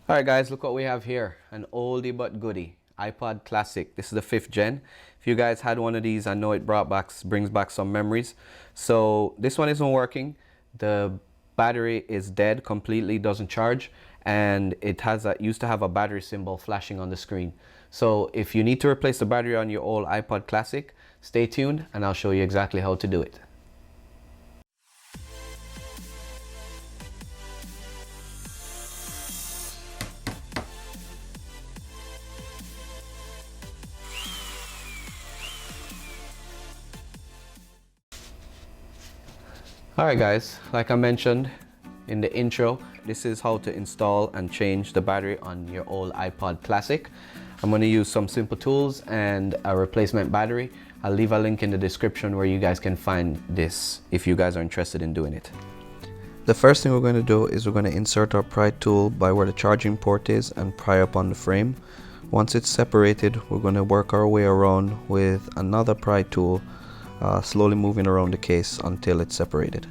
Alright guys, look what we have here. An oldie but goodie. iPod Classic. This is the 5th gen. If you guys had one of these, I know it brings back some memories. So this one isn't working. The battery is dead, completely doesn't charge, and it used to have a battery symbol flashing on the screen. So if you need to replace the battery on your old iPod Classic, stay tuned and I'll show you exactly how to do it. Alright guys, like I mentioned in the intro, this is how to install and change the battery on your old iPod Classic. I'm going to use some simple tools and a replacement battery. I'll leave a link in the description where you guys can find this if you guys are interested in doing it. The first thing we're going to do is we're going to insert our pry tool by where the charging port is and pry up on the frame. Once it's separated, we're going to work our way around with another pry tool, slowly moving around the case until it's separated.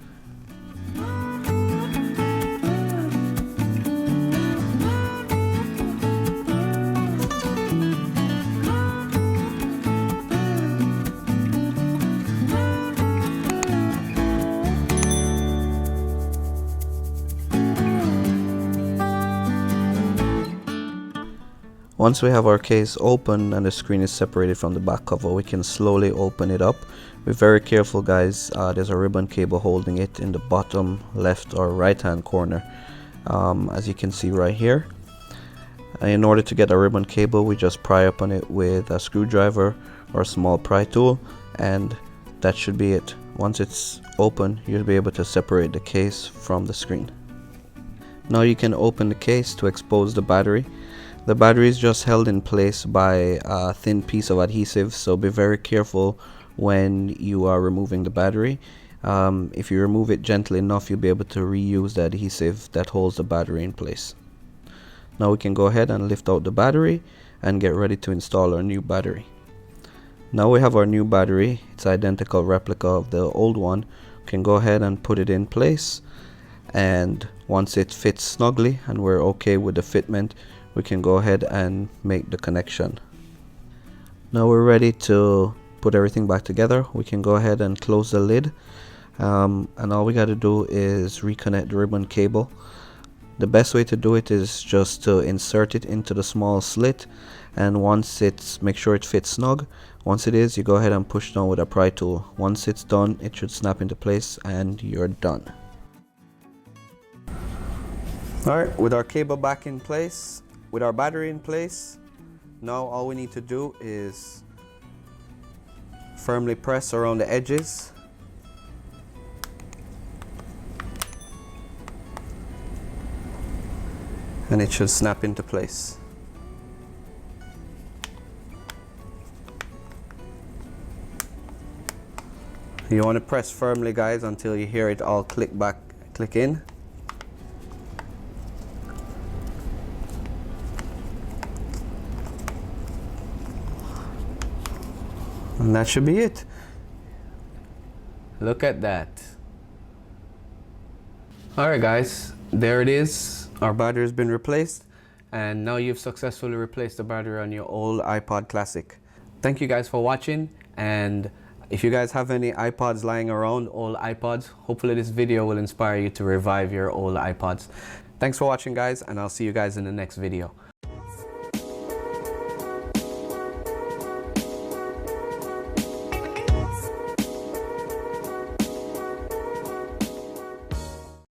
Once we have our case open and the screen is separated from the back cover, we can slowly open it up. Be very careful guys, there's a ribbon cable holding it in the bottom left or right hand corner, as you can see right here. In order to get a ribbon cable, we just pry up on it with a screwdriver or a small pry tool, and that should be it. Once it's open, you'll be able to separate the case from the screen. Now you can open the case to expose the battery. The battery is just held in place by a thin piece of adhesive, so be very careful when you are removing the battery. If you remove it gently enough, you'll be able to reuse the adhesive that holds the battery in place. Now we can go ahead and lift out the battery and get ready to install our new battery. Now we have our new battery. It's an identical replica of the old one. We can go ahead and put it in place, and once it fits snugly and we're okay with the fitment, we can go ahead and make the connection. Now we're ready to put everything back together. We can go ahead and close the lid, and all we got to do is reconnect the ribbon cable. The best way to do it is just to insert it into the small slit, and make sure it fits snug. Once it is, you go ahead and push down with a pry tool. Once it's done, it should snap into place and you're done. Alright, with our cable back in place, with our battery in place, now all we need to do is firmly press around the edges. And it should snap into place. You want to press firmly guys until you hear it all click in. And that should be it. Look at that. Alright guys, there it is. Our battery has been replaced, and now you've successfully replaced the battery on your old iPod Classic. Thank you guys for watching, and if you guys have any iPods lying around, old iPods, hopefully this video will inspire you to revive your old iPods. Thanks for watching guys, and I'll see you guys in the next video.